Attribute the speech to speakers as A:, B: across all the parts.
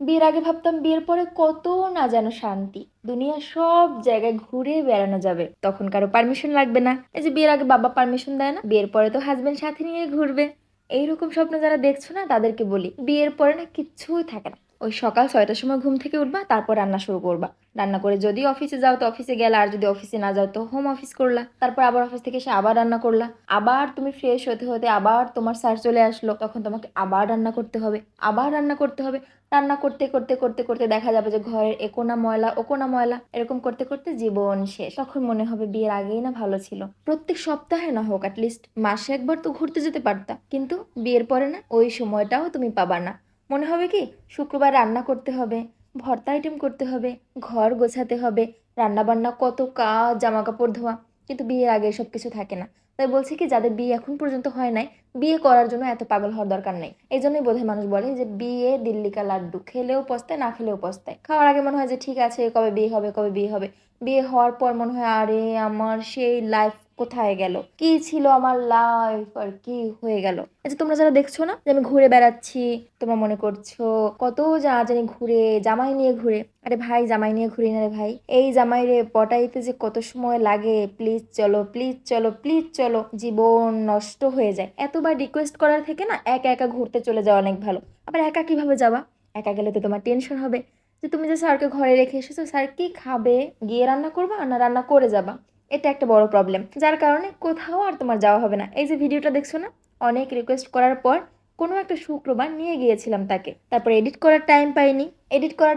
A: বিয়ের আগে ভাবতাম বিয়ের পরে কত না যেন শান্তি, দুনিয়া সব জায়গায় ঘুরে বেড়ানো যাবে, তখন কারো পারমিশন লাগবে না। এই যে বিয়ের আগে বাবা পারমিশন দেয় না, বিয়ের পরে তো হাজবেন্ড সাথে নিয়ে ঘুরবে। এইরকম স্বপ্ন যারা দেখছো না তাদেরকে বলি, বিয়ের পরে না কিচ্ছুই থাকে না। ওই সকাল 6টার সময় ঘুম থেকে উঠবা, তারপর রান্না শুরু করবা। রান্না করে যদি অফিসে যাও তো অফিসে গেলা, আর যদি অফিসে না যাও তো হোম অফিস করলা। তারপর আবার অফিস থেকে এসে আবার রান্না করলা। আবার তুমি ফ্রেশ হতে হতে আবার তোমার স্যার চলে আসলো, তখন তোমাকে আবার রান্না করতে হবে, আবার রান্না করতে হবে। রান্না করতে করতে করতে করতে দেখা যাবে যে ঘরের একোনা ময়লা ওকোনা ময়লা, এরকম করতে করতে জীবন শেষ। তখন মনে হবে বিয়ের আগেই না ভালো ছিল। প্রত্যেক সপ্তাহে না হোক, অ্যাটলিস্ট মাসে একবার তো ঘুরতে যেতে পারতা, কিন্তু বিয়ের পরে না ওই সময়টাও তুমি পাবা না। মনে হবে কি, শুক্রবার রান্না করতে হবে, ভর্তা আইটেম করতে হবে, ঘর গোছাতে হবে, রান্না বান্না কত কাজ, জামা কাপড় ধোয়া। কিন্তু বিয়ের আগে সব কিছু থাকে না। তাই বলছি কি, যাদের বিয়ে এখন পর্যন্ত হয় নাই, বিয়ে করার জন্য এত পাগল হওয়ার দরকার নেই। এই জন্যই বোধহয় মানুষ বলে যে বিয়ে দিল্লি কা লাড্ডু, খেলেও পস্তায় না খেলেও পস্তায়। খাওয়ার আগে মনে হয় যে ঠিক আছে, কবে বিয়ে হবে কবে বিয়ে হবে। বিয়ে হওয়ার পর মনে হয় আরে আমার সেই লাইফ কোথায় গেল, কি ছিল আমার লাইফ আর কি হয়ে গেল। এই যে তোমরা যারা দেখছো না যে আমি ঘুরে বেড়াচ্ছি, তোমরা মনে করছো কত যা জানি ঘুরে, জামাই নিয়ে ঘুরে। আরে ভাই, জামাই নিয়ে ঘুরি না রে ভাই, এই জামাই রে পটাইতে যে কত সময় লাগে, প্লিজ চলো প্লিজ চলো প্লিজ চলো, জীবন নষ্ট হয়ে যায়। এতবার রিকোয়েস্ট করার থেকে না একা একা ঘুরতে চলে যাওয়া অনেক ভালো। আবার একা কিভাবে যাবা, একা গেলে তো তোমার টেনশন হবে যে তুমি যে স্যারকে ঘরে রেখে এসেছো, স্যার কি খাবে, গিয়ে রান্না করবা না রান্না করে যাবা। এটা একটা বড় প্রবলেম, যার কারণে কোথাও আর তোমার যাওয়া হবে না। এই যে ভিডিওটা দেখছো না, অনেক রিকোয়েস্ট করার পর কোনো একটা শুক্রবার নিয়ে গিয়েছিলাম তাকে, তারপর এডিট করার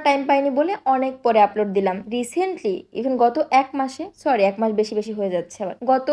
A: টাইম পাইনি বলে অনেক পরে আপলোড দিলাম। রিসেন্টলি ইভেন গত এক মাসে, সরি এক মাস বেশি বেশি হয়ে যাচ্ছে, আবার গত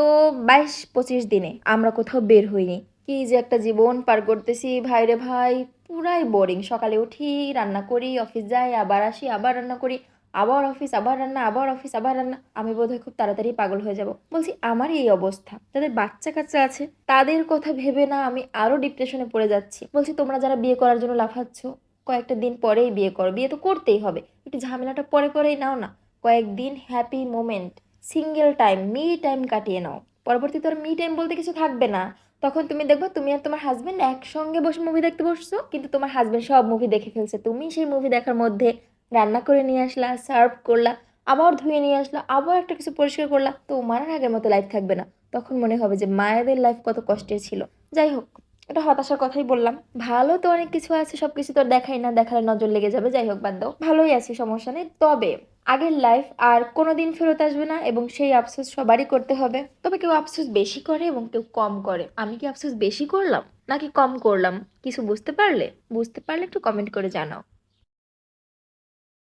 A: 22-25 দিনে আমরা কোথাও বের হইনি। কি যে একটা জীবন পার করতেছি ভাই রে ভাই, পুরাই বোরিং। সকালে উঠি, রান্না করি, অফিস যাই, আবার আসি, আবার রান্না করি, আবার অফিস, আবার রান্না, আবার অফিস, আবার রান্না। আমি বোধহয় খুব তাড়াতাড়ি পাগল হয়ে যাব। বলছি আমার এই অবস্থা, যাদের বাচ্চা কাচ্চা আছে তাদের কথা ভেবে না আমি আরো ডিপ্রেশনে পড়ে যাচ্ছি। বলছি তোমরা যারা বিয়ে করার জন্য লাফাচ্ছ, কয়েকটা দিন পরেই বিয়ে করো, বিয়ে তো করতেই হবে, একটু ঝামেলাটা পরে পরেই নাও না। কয়েকদিন happy moment, single time, me time কাটিয়ে নাও। পরবর্তীতে আর মি টাইম বলতে কিছু থাকবে না। তখন তুমি দেখবে তুমি আর তোমার হাজবেন্ড একসঙ্গে বসে মুভি দেখতে বসছো, কিন্তু তোমার হাজবেন্ড সব মুভি দেখে ফেলছে। তুমি সেই মুভি দেখার মধ্যে রান্না করে নিয়ে আসলা, সার্ভ করলা, আবার ধুয়ে নিয়ে আসলা, আবার একটা কিছু পরিষ্কার করলা, তোমার আর আগের মতো লাইফ থাকবে না। তখন মনে হবে যে মায়েদের লাইফ কত কষ্টের ছিল। যাই হোক, এটা হতাশার কথাই বললাম। ভালো তো অনেক কিছু আছে, সবকিছু তো আর দেখাই না, দেখালে নজর লেগে যাবে। যাই হোক, বাদ দাও, ভালোই আছি, সমস্যা নেই। তবে আগের লাইফ আর কোনোদিন ফেরত আসবে না, এবং সেই আফসোস সবারই করতে হবে। তবে কেউ আফসোস বেশি করে এবং কেউ কম করে। আমি কি আফসোস বেশি করলাম নাকি কম করলাম, কিছু বুঝতে পারলে একটু কমেন্ট করে জানাও।